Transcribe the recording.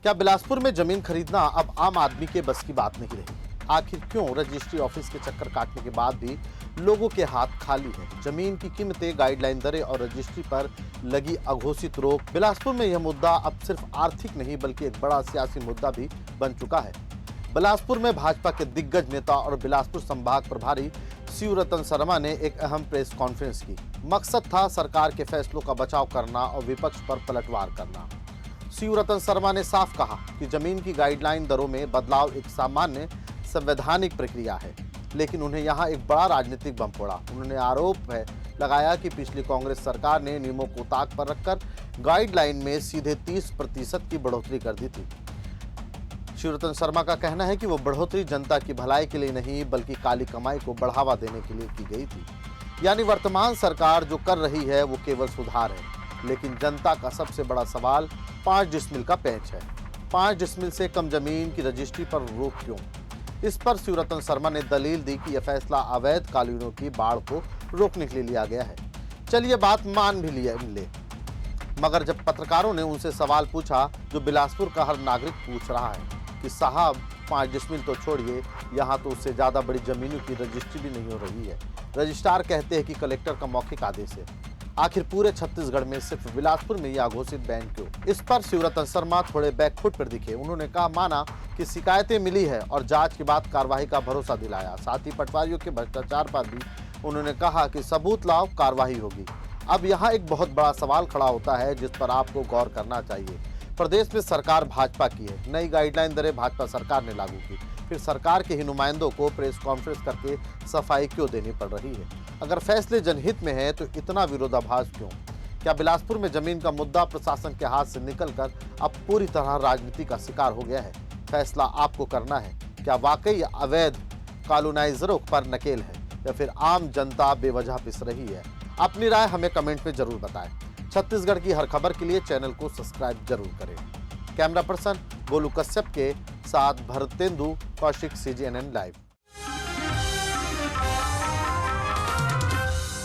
क्या बिलासपुर में जमीन खरीदना अब आम आदमी के बस की बात नहीं रही? आखिर क्यों रजिस्ट्री ऑफिस के चक्कर काटने के बाद भी लोगों के हाथ खाली हैं? जमीन की कीमतें, गाइडलाइन दरें और रजिस्ट्री पर लगी अघोषित रोक। बिलासपुर में यह मुद्दा अब सिर्फ आर्थिक नहीं बल्कि एक बड़ा सियासी मुद्दा भी बन चुका है। बिलासपुर में भाजपा के दिग्गज नेता और बिलासपुर संभाग प्रभारी शिवरतन शर्मा ने एक अहम प्रेस कॉन्फ्रेंस की। मकसद था सरकार के फैसलों का बचाव करना और विपक्ष पर पलटवार करना। शिवरतन शर्मा ने साफ कहा कि जमीन की गाइडलाइन दरों में बदलाव एक सामान्य संवैधानिक प्रक्रिया है, लेकिन उन्हें यहां एक बड़ा राजनीतिक बम फोड़ा। उन्होंने आरोप लगाया कि पिछली कांग्रेस सरकार ने नियमों को ताक पर रखकर गाइडलाइन में सीधे 30% की बढ़ोतरी कर दी थी। शिवरतन शर्मा का कहना है कि वो बढ़ोतरी जनता की भलाई के लिए नहीं बल्कि काली कमाई को बढ़ावा देने के लिए की गई थी। यानी वर्तमान सरकार जो कर रही है वो केवल सुधार है, लेकिन जनता का सबसे बड़ा सवाल 5 डिसमिल का पेंच है। 5 डिसमिल से कम जमीन की रजिस्ट्री पर रोक क्यों? इस पर शिवरतन शर्मा ने दलील दी कि यह फैसला अवैध कानूनों की बाढ़ को रोकने के लिए लिया गया है। चलिए बात मान भी ले, मगर जब पत्रकारों ने उनसे सवाल पूछा जो बिलासपुर का हर नागरिक पूछ रहा है कि साहब 5 डिसमिल तो छोड़िए, यहाँ तो उससे ज्यादा बड़ी जमीनों की रजिस्ट्री भी नहीं हो रही है। रजिस्ट्रार कहते हैं कि कलेक्टर का मौखिक आदेश है। आखिर पूरे छत्तीसगढ़ में सिर्फ बिलासपुर में यह घोषित बैन क्यों? इस पर शिवरतन शर्मा थोड़े बैकफुट पर दिखे। उन्होंने कहा माना कि शिकायतें मिली है और जांच के बाद कार्रवाई का भरोसा दिलाया। साथ ही पटवारियों के भ्रष्टाचार पर भी उन्होंने कहा कि सबूत लाओ, कार्रवाई होगी। अब यहाँ एक बहुत बड़ा सवाल खड़ा होता है जिस पर आपको गौर करना चाहिए। प्रदेश में सरकार भाजपा की है, नई गाइडलाइन दरें भाजपा सरकार ने लागू की, फिर सरकार के ही नुमाइंदों को प्रेस कॉन्फ्रेंस करके सफाई क्यों देनी पड़ रही है? अगर फैसले जनहित में है तो इतना विरोधाभास क्यों? क्या बिलासपुर में जमीन का मुद्दा प्रशासन के हाथ से निकलकर अब पूरी तरह राजनीति का शिकार हो गया है? फैसला आपको करना है। क्या वाकई अवैध कॉलोनाइजरों पर नकेल है या फिर आम जनता बेवजह पिस रही है? अपनी राय हमें कमेंट में जरूर बताएं। छत्तीसगढ़ की हर खबर के लिए चैनल को सब्सक्राइब जरूर करें। कैमरा पर्सन गोलू कश्यप के साथ भरतेंदु कौशिक, CGNN लाइव।